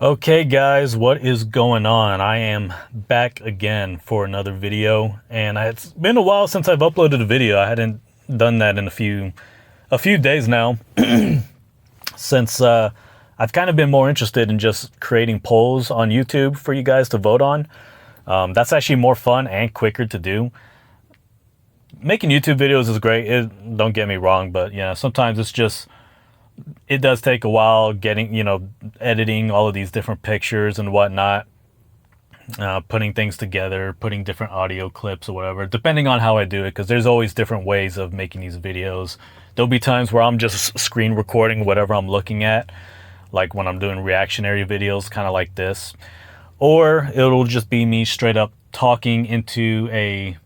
Okay guys, what is going on? I am back again for another video, and it's been a while since I've uploaded a video. I hadn't done that in a few days now since I've kind of been more interested in just creating polls on YouTube for you guys to vote on. That's actually more fun and quicker to do. Making YouTube videos is great, don't get me wrong, but yeah, sometimes it does take a while getting, editing all of these different pictures and whatnot, putting things together, putting different audio clips or whatever, depending on how I do it, because there's always different ways of making these videos. There'll be times where I'm just screen recording whatever I'm looking at, like when I'm doing reactionary videos, kind of like this, or it'll just be me straight up talking into an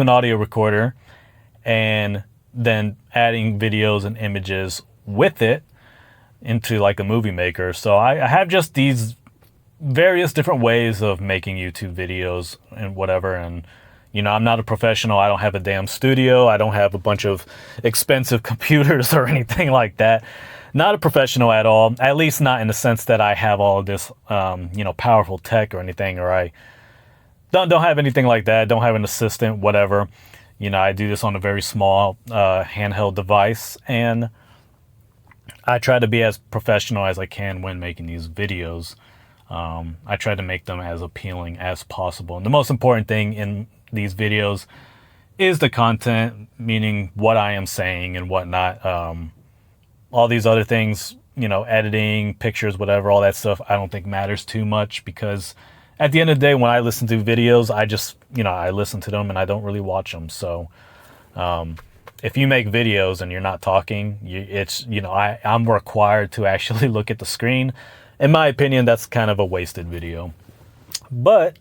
audio recorder and then adding videos and images with it into like a movie maker. So I have just these various different ways of making YouTube videos and whatever. And, I'm not a professional. I don't have a damn studio. I don't have a bunch of expensive computers or anything like that. Not a professional at all, at least not in the sense that I have all of this, powerful tech or anything, or I don't have anything like that. Don't have an assistant, whatever. I do this on a very small handheld device, and I try to be as professional as I can when making these videos. I try to make them as appealing as possible. And the most important thing in these videos is the content, meaning what I am saying and whatnot. All these other things, editing, pictures, whatever, all that stuff, I don't think matters too much, because at the end of the day, when I listen to videos, I just, I listen to them and I don't really watch them. So if you make videos and you're not talking, I'm required to actually look at the screen. In my opinion, that's kind of a wasted video. But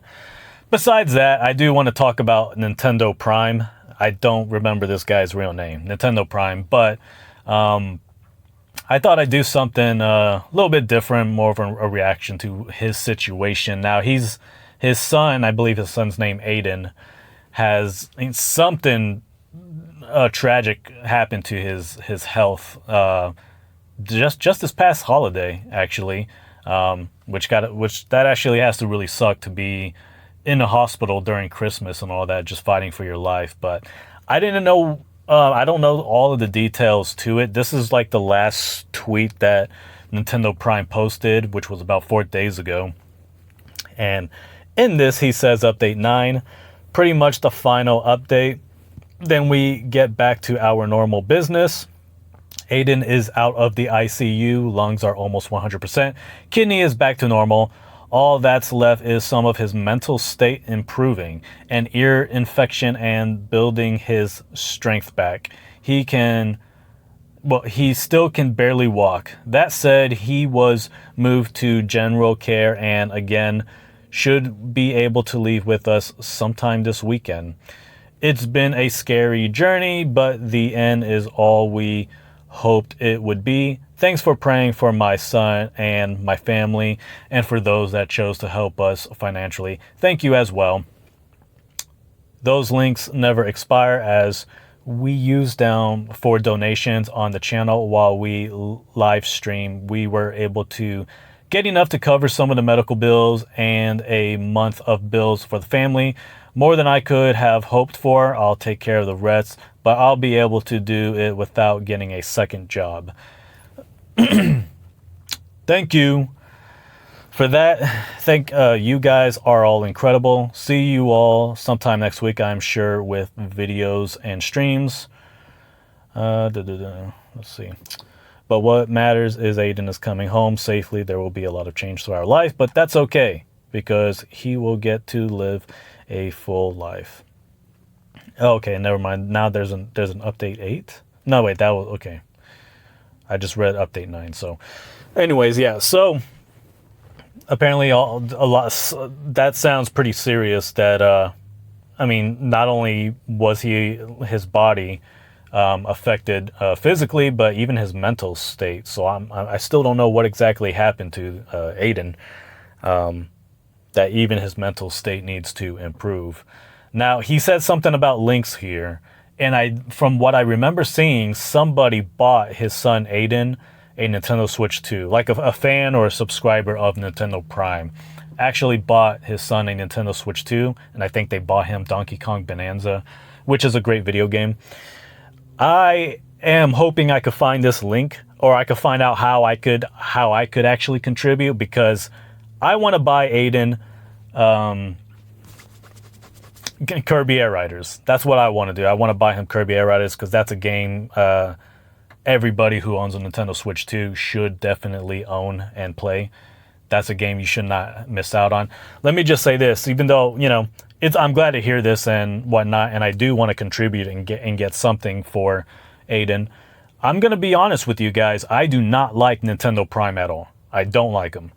besides that, I do want to talk about Nintendo Prime. I don't remember this guy's real name, Nintendo Prime, but I thought I'd do something a little bit different, more of a reaction to his situation. Now, his son, I believe his son's name Aiden, has something tragic happened to his health just this past holiday, actually, which that actually has to really suck to be in a hospital during Christmas and all that, just fighting for your life. But I didn't know. I don't know all of the details to it. This is like the last tweet that Nintendo Prime posted, which was about 4 days ago. And in this, he says update 9, pretty much the final update. Then we get back to our normal business. Aiden is out of the ICU. Lungs are almost 100%. Kidney is back to normal. All that's left is some of his mental state improving, an ear infection, and building his strength back. He still can barely walk. That said, he was moved to general care and again should be able to leave with us sometime this weekend. It's been a scary journey, but the end is all we hoped it would be. Thanks for praying for my son and my family, and for those that chose to help us financially. Thank you as well. Those links never expire, as we use them for donations on the channel while we live stream. We were able to get enough to cover some of the medical bills and a month of bills for the family. More than I could have hoped for. I'll take care of the rest, but I'll be able to do it without getting a second job. Thank you for that. Think you guys are all incredible. See you all sometime next week, I'm sure, with videos and streams. Let's see. But what matters is Aiden is coming home safely. There will be a lot of change to our life, but that's okay, because he will get to live a full life. Okay, never mind. Now there's an update 8. No, wait, that was okay. I just read update 9. So anyways, yeah. So apparently that sounds pretty serious. That not only was his body affected physically, but even his mental state. So I still don't know what exactly happened to Aiden. That even his mental state needs to improve. Now, he said something about links here, and from what I remember seeing, somebody bought his son Aiden a Nintendo Switch 2, like a fan or a subscriber of Nintendo Prime, actually bought his son a Nintendo Switch 2, and I think they bought him Donkey Kong Bonanza, which is a great video game. I am hoping I could find this link, or I could find out how I could actually contribute, because I want to buy Aiden Kirby Air Riders. That's what I want to do. I want to buy him Kirby Air Riders, because that's a game everybody who owns a Nintendo Switch 2 should definitely own and play. That's a game you should not miss out on. Let me just say this, even though, I'm glad to hear this and whatnot, and I do want to contribute and get something for Aiden. I'm going to be honest with you guys. I do not like Nintendo Prime at all. I don't like him.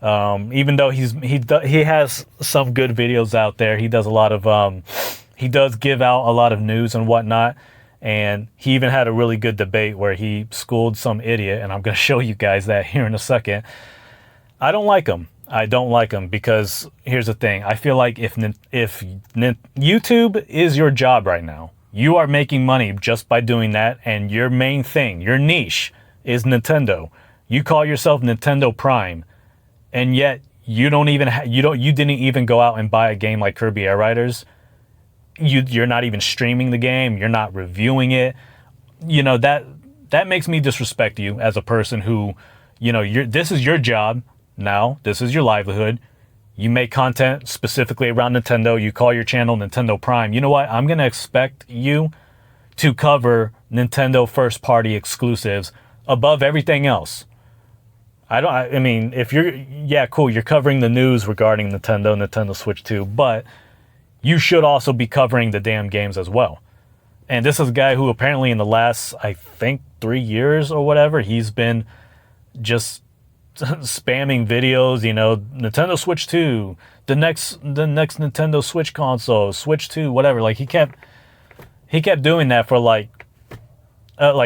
Even though he has some good videos out there, he does a lot of he does give out a lot of news and whatnot, and he even had a really good debate where he schooled some idiot, and I'm going to show you guys that here in a second. I don't like him. I don't like him because here's the thing. I feel like if YouTube is your job right now, you are making money just by doing that, and your main thing, your niche, is Nintendo. You call yourself Nintendo Prime, and yet you didn't even go out and buy a game like Kirby Air Riders. You're not even streaming the game. You're not reviewing it. That makes me disrespect you as a person who, this is your job now. This is your livelihood. You make content specifically around Nintendo. You call your channel Nintendo Prime. You know what? I'm going to expect you to cover Nintendo first-party exclusives above everything else. If cool, you're covering the news regarding Nintendo Switch 2, but you should also be covering the damn games as well. And this is a guy who apparently in the last, I think, 3 years or whatever, he's been just spamming videos, Nintendo Switch 2, the next Nintendo Switch console, Switch 2, whatever. Like he kept doing that for like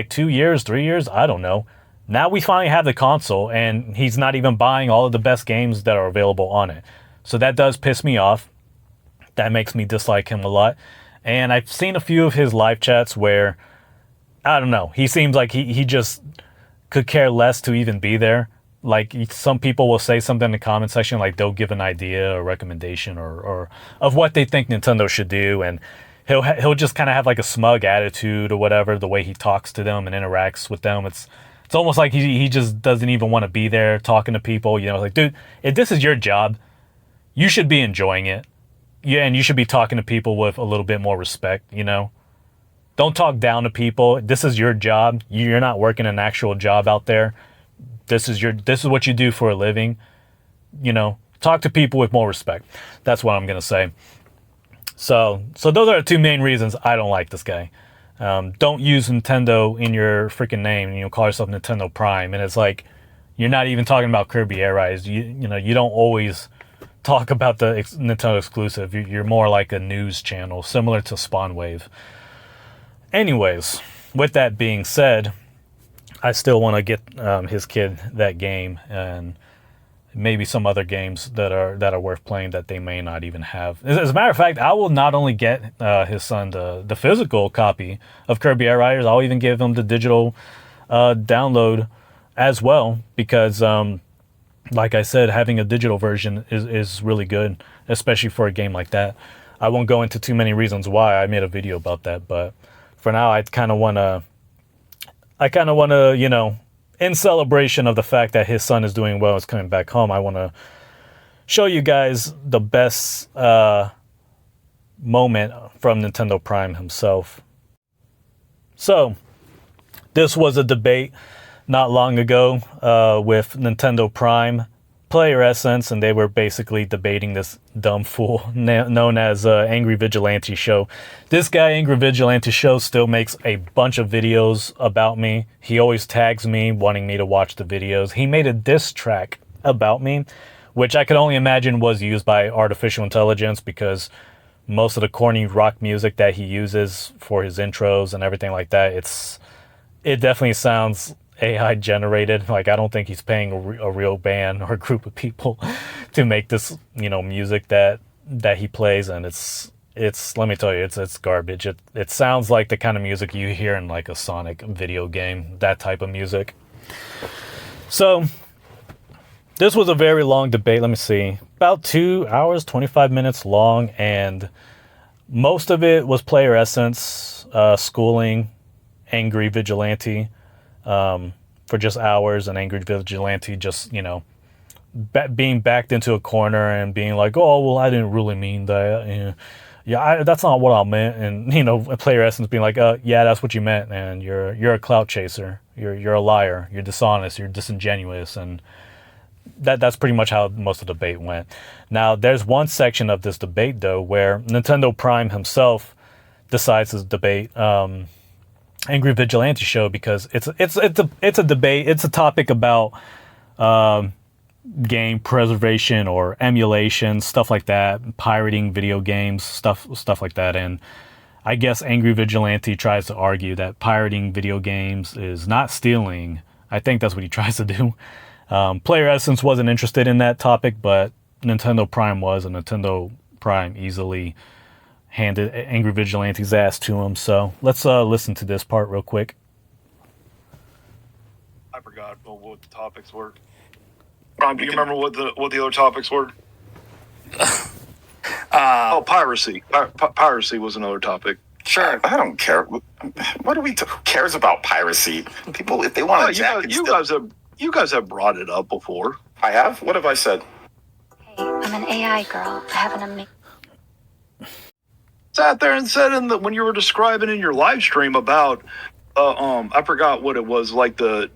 2 years, 3 years, I don't know. Now we finally have the console, and he's not even buying all of the best games that are available on it. So that does piss me off. That makes me dislike him a lot. And I've seen a few of his live chats where, I don't know, he seems like he just could care less to even be there. Like some people will say something in the comment section, like they'll give an idea or recommendation or of what they think Nintendo should do, and he'll just kind of have like a smug attitude or whatever, the way he talks to them and interacts with them. It's almost like he just doesn't even want to be there talking to people. Like, dude, if this is your job, you should be enjoying it. Yeah, and you should be talking to people with a little bit more respect, Don't talk down to people. This is your job. You're not working an actual job out there. This is what you do for a living. Talk to people with more respect. That's what I'm going to say. So those are the two main reasons I don't like this guy. Don't use Nintendo in your freaking name. Call yourself Nintendo Prime. And it's like, you're not even talking about Kirby Air Riders. You don't always talk about the Nintendo exclusive. You're more like a news channel, similar to Spawnwave. Anyways, with that being said, I still want to get his kid that game, and maybe some other games that are worth playing that they may not even have. As a matter of fact, I will not only get his son the physical copy of Kirby Air Riders, I'll even give him the digital download as well, because like I said, having a digital version is really good, especially for a game like that. I won't go into too many reasons why. I made a video about that, but for now, I kind of want to, in celebration of the fact that his son is doing well, is coming back home, I want to show you guys the best moment from Nintendo Prime himself. So, this was a debate not long ago with Nintendo Prime Player Essence, and they were basically debating this dumb fool known as Angry Vigilante Show. This guy, Angry Vigilante Show, still makes a bunch of videos about me. He always tags me, wanting me to watch the videos. He made a diss track about me, which I could only imagine was used by artificial intelligence, because most of the corny rock music that he uses for his intros and everything like that, it definitely sounds AI generated. Like, I don't think he's paying a real band or a group of people to make this, music that he plays, and it's let me tell you, it's garbage. It sounds like the kind of music you hear in like a Sonic video game, that type of music. So this was a very long debate. Let me see. About 2 hours, 25 minutes long. And most of it was player essence, schooling, angry vigilante for just hours, and angry vigilante just, being backed into a corner and being like, oh, well, I didn't really mean that. That's not what I meant. And, player essence being like, yeah, that's what you meant. And you're a clout chaser. You're a liar. You're dishonest. You're disingenuous. And that's pretty much how most of the debate went. Now, there's one section of this debate, though, where Nintendo Prime himself decides to debate Angry Vigilante Show, because it's a debate. It's a topic about game preservation or emulation, stuff like that, pirating video games, stuff like that. And I guess Angry Vigilante tries to argue that pirating video games is not stealing. I think that's what he tries to do. Player Essence wasn't interested in that topic, but Nintendo Prime was, and Nintendo Prime easily handed Angry Vigilante's ass to him. So let's listen to this part real quick. I forgot what the topics were. Ron, do you remember what the other topics were? Piracy. Piracy was another topic. Sure, I don't care. What do we? Who cares about piracy? People, if they want to, you guys have brought it up before. I have. What have I said? Hey, I'm an AI girl. I have an amazing. Sat there and said when you were describing in your live stream about, I forgot what it was, like the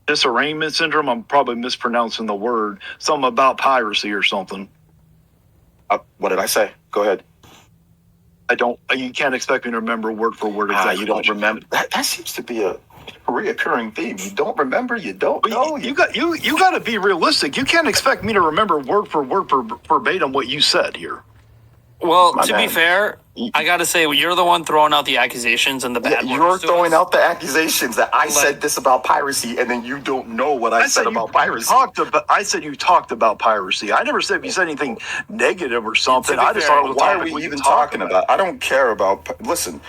disarrangement syndrome. I'm probably mispronouncing the word. Something about piracy or something. What did I say? Go ahead. You can't expect me to remember word for word exactly. You don't remember. That seems to be a reoccurring theme. You don't remember. You don't know. You got to be realistic. You can't expect me to remember word for word verbatim what you said here. Well, to be fair, I got to say, you're the one throwing out the accusations and the bad words. You're throwing out the accusations that I said this about piracy, and then you don't know what I said about piracy. I said you talked about piracy. I never said you said anything negative or something. I just thought, why are we even talking about? I don't care about. Listen,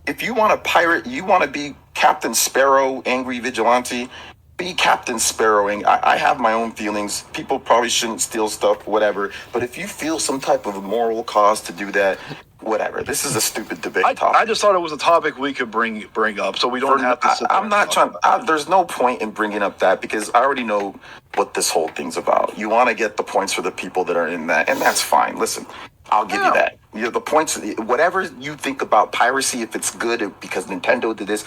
if you want to pirate, you want to be Captain Sparrow, Angry Vigilante. Be Captain Sparrowing. I have my own feelings. People probably shouldn't steal stuff, whatever. But if you feel some type of moral cause to do that, whatever. This is a stupid debate topic. I just thought it was a topic we could bring up, so we don't have to sit there. I'm not trying. There's no point in bringing up that, because I already know what this whole thing's about. You want to get the points for the people that are in that, and that's fine. Listen, I'll give you that. The points, whatever you think about piracy, if it's good because Nintendo did this,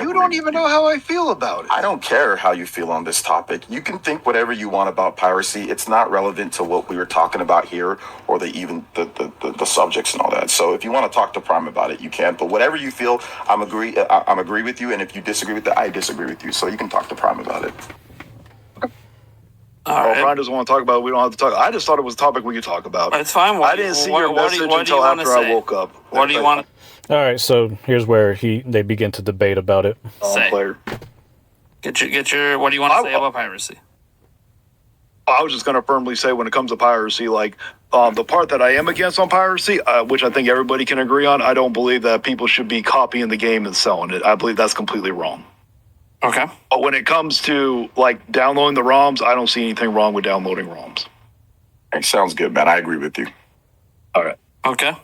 You don't even know how I feel about it. I don't care how you feel on this topic. You can think whatever you want about piracy. It's not relevant to what we were talking about here, or the subjects and all that. So if you want to talk to Prime about it, you can. But whatever you feel, I'm agree with you. And if you disagree with that, I disagree with you. So you can talk to Prime about it. Brian doesn't want to talk about it. We don't have to talk. I just thought it was a topic we could talk about. It's fine. I didn't see your message until after I woke up. What do you want? All right, so here's where they begin to debate about it. Say. Get your. What do you want to say about piracy? I was just going to firmly say, when it comes to piracy, like the part that I am against on piracy, which I think everybody can agree on, I don't believe that people should be copying the game and selling it. I believe that's completely wrong. Okay. But when it comes to like downloading the ROMs, I don't see anything wrong with downloading ROMs. Hey, sounds good, man. I agree with you. All right. Okay.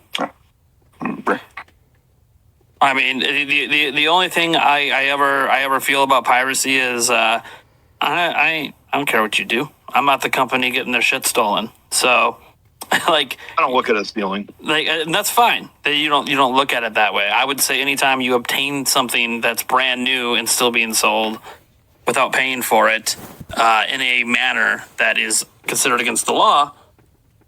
I mean, the only thing I ever feel about piracy is I don't care what you do. I'm not the company getting their shit stolen. So, like, I don't look at it as stealing. Like, and that's fine. That you don't look at it that way. I would say anytime you obtain something that's brand new and still being sold without paying for it in a manner that is considered against the law,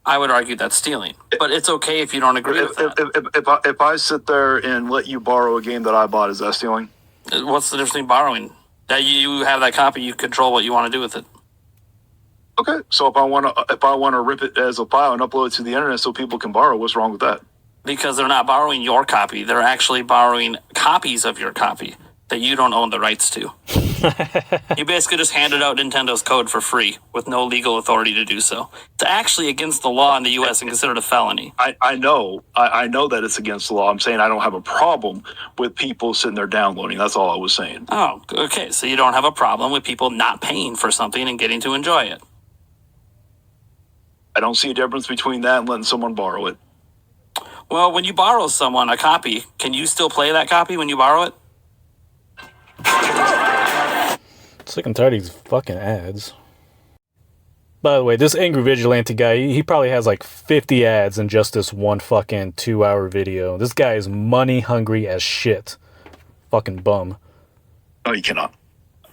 I would argue that's stealing. But it's okay if you don't agree with that. If I sit there and let you borrow a game that I bought, is that stealing? What's the difference between borrowing? That you have that copy, you control what you want to do with it. Okay, so if I want to rip it as a file and upload it to the internet so people can borrow, what's wrong with that? Because they're not borrowing your copy; they're actually borrowing copies of your copy that you don't own the rights to. You basically just handed out Nintendo's code for free with no legal authority to do so. It's actually against the law in the U.S. and considered a felony. I know that it's against the law. I'm saying I don't have a problem with people sitting there downloading. That's all I was saying. Oh, okay. So you don't have a problem with people not paying for something and getting to enjoy it. I don't see a difference between that and letting someone borrow it. Well, when you borrow someone a copy, can you still play that copy when you borrow it? Sick and tired of these fucking ads. By the way, this Angry Vigilante guy, he probably has like 50 ads in just this one fucking 2-hour video. This guy is money hungry as shit. Fucking bum. No, you cannot.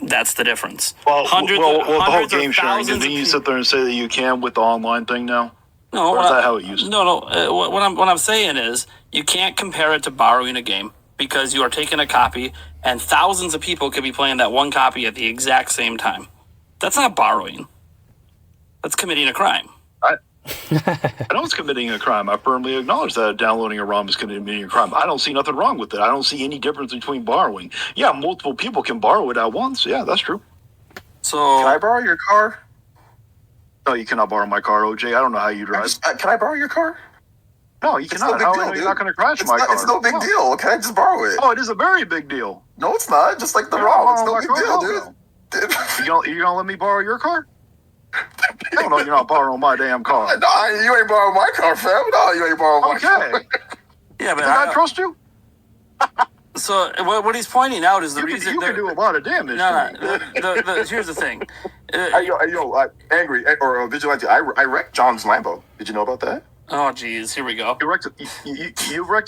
That's the difference. Well, Hundreds the whole hundreds game or sharing, thousands didn't of you people- sit there and say that you can with the online thing now? No, Or is that how it used to be? No. What I'm saying is you can't compare it to borrowing a game because you are taking a copy and thousands of people could be playing that one copy at the exact same time. That's not borrowing. That's committing a crime. I know it's committing a crime. I firmly acknowledge that downloading a ROM is committing a crime. I don't see nothing wrong with it. I don't see any difference between borrowing. Yeah, multiple people can borrow it at once. Yeah, that's true. So Can I borrow your car? No, you cannot borrow my car, OJ. I don't know how you drive. Can I borrow your car? No, you It's cannot. no big How deal, are you dude. not going to crash It's my not, car? it's no big No. deal. Can I just borrow it? Oh, it is a very big deal. No, it's not. Just like the Yeah, ROM. It's borrow no my big car? deal, dude. You gonna let me borrow your car? No, you're not borrowing my damn car. No, you ain't borrowing my car, fam. No, you ain't borrowing my car. Okay. yeah, but Did I trust you? so what he's pointing out is the You reason can do a lot of damage. No, to me. here's the thing. Angry or Vigilante. I wrecked John's Lambo. Did you know about that? Oh, geez, here we go. You wrecked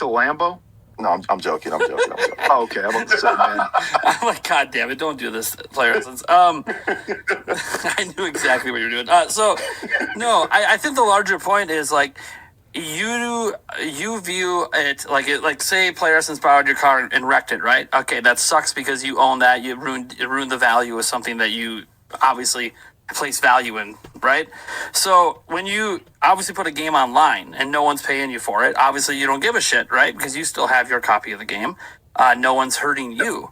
a Lambo? No, I'm joking. I'm joking. Oh, okay. I'm about to say, man. I'm like, God damn it, don't do this, player essence. I knew exactly what you were doing. I think the larger point is like you view it like say player essence borrowed your car and wrecked it, right? Okay, that sucks because you own that. You ruined the value of something that you obviously place value in, right? So when you obviously put a game online and no one's paying you for it, obviously you don't give a shit, right? Because you still have your copy of the game. No one's hurting you.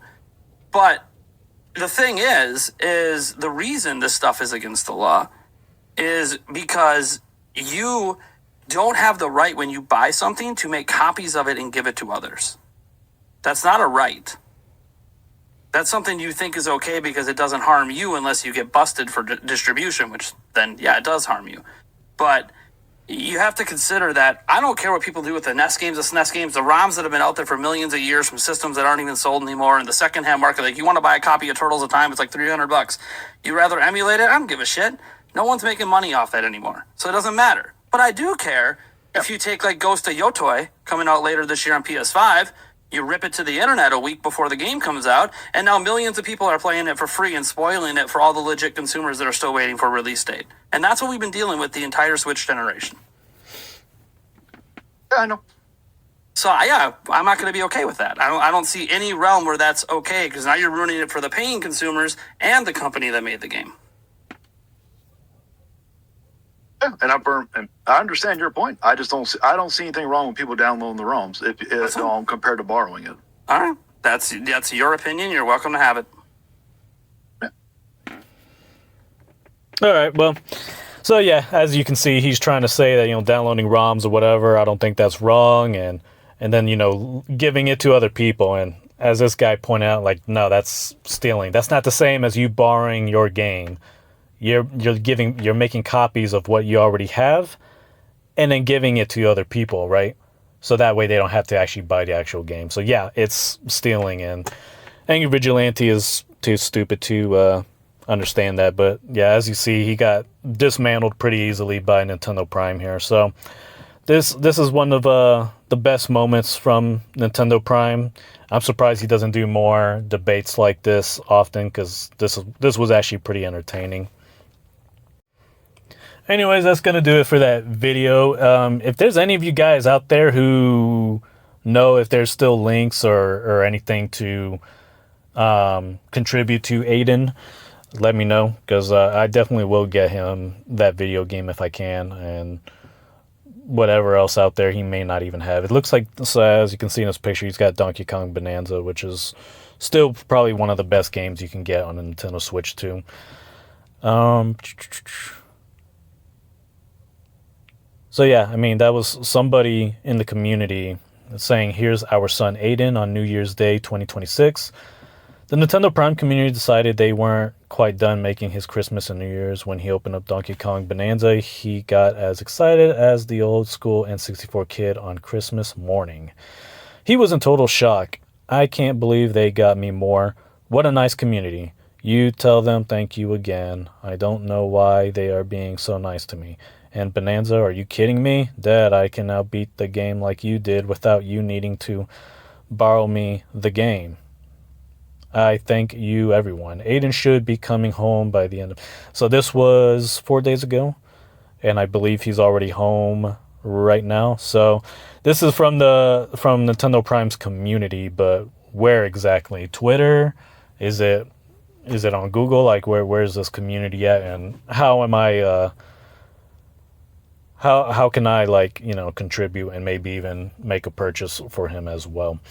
But the thing is the reason this stuff is against the law is because you don't have the right when you buy something to make copies of it and give it to others. That's not a right. That's something you think is okay because it doesn't harm you unless you get busted for distribution, which then, yeah, it does harm you. But you have to consider that I don't care what people do with the NES games, the SNES games, the ROMs that have been out there for millions of years from systems that aren't even sold anymore, and the secondhand market. Like, you want to buy a copy of Turtles of Time, it's like $300. You rather emulate it? I don't give a shit. No one's making money off that anymore, so it doesn't matter. But I do care if you take like Ghost of Yotoi coming out later this year on PS5. You rip it to the internet a week before the game comes out, and now millions of people are playing it for free and spoiling it for all the legit consumers that are still waiting for a release date. And that's what we've been dealing with the entire Switch generation. Yeah, I know. So, yeah, I'm not going to be okay with that. I don't see any realm where that's okay, because now you're ruining it for the paying consumers and the company that made the game. Yeah, and I understand your point. I just don't see anything wrong with people downloading the ROMs if compared to borrowing it. All right. That's your opinion. You're welcome to have it. Yeah. All right, well, so yeah, as you can see, he's trying to say that, downloading ROMs or whatever, I don't think that's wrong, and then, giving it to other people. And as this guy pointed out, like, no, that's stealing. That's not the same as you borrowing your game. You're making copies of what you already have and then giving it to other people, right? So that way they don't have to actually buy the actual game. So yeah, it's stealing, and Angry Vigilante is too stupid to understand that. But yeah, as you see, he got dismantled pretty easily by Nintendo Prime here. So this is one of the best moments from Nintendo Prime. I'm surprised he doesn't do more debates like this often, because this was actually pretty entertaining. Anyways, that's going to do it for that video. If there's any of you guys out there who know if there's still links or anything to contribute to Aiden, let me know, because I definitely will get him that video game if I can, and whatever else out there he may not even have. It looks like, so as you can see in this picture, he's got Donkey Kong Bonanza, which is Still probably one of the best games you can get on a Nintendo Switch too. So yeah, I mean, that was somebody in the community saying, here's our son Aiden on New Year's Day 2026. The Nintendo Prime community decided they weren't quite done making his Christmas and New Year's. When he opened up Donkey Kong Bonanza, he got as excited as the old school N64 kid on Christmas morning. He was in total shock. I can't believe they got me more. What a nice community. You tell them thank you again. I don't know why they are being so nice to me. And Bonanza, are you kidding me? Dad, I can now beat the game like you did without you needing to borrow me the game. I thank you, everyone. Aiden should be coming home by the end of... So this was 4 days ago, and I believe he's already home right now. So this is from Nintendo Prime's community, but where exactly? Twitter? Is it on Google? Like where is this community at, and how am I how can I, like, you know, contribute and maybe even make a purchase for him as well?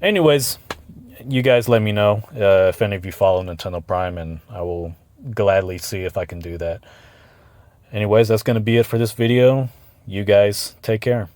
Anyways, you guys let me know if any of you follow Nintendo Prime, and I will gladly see if I can do that. Anyways, that's going to be it for this video. You guys take care.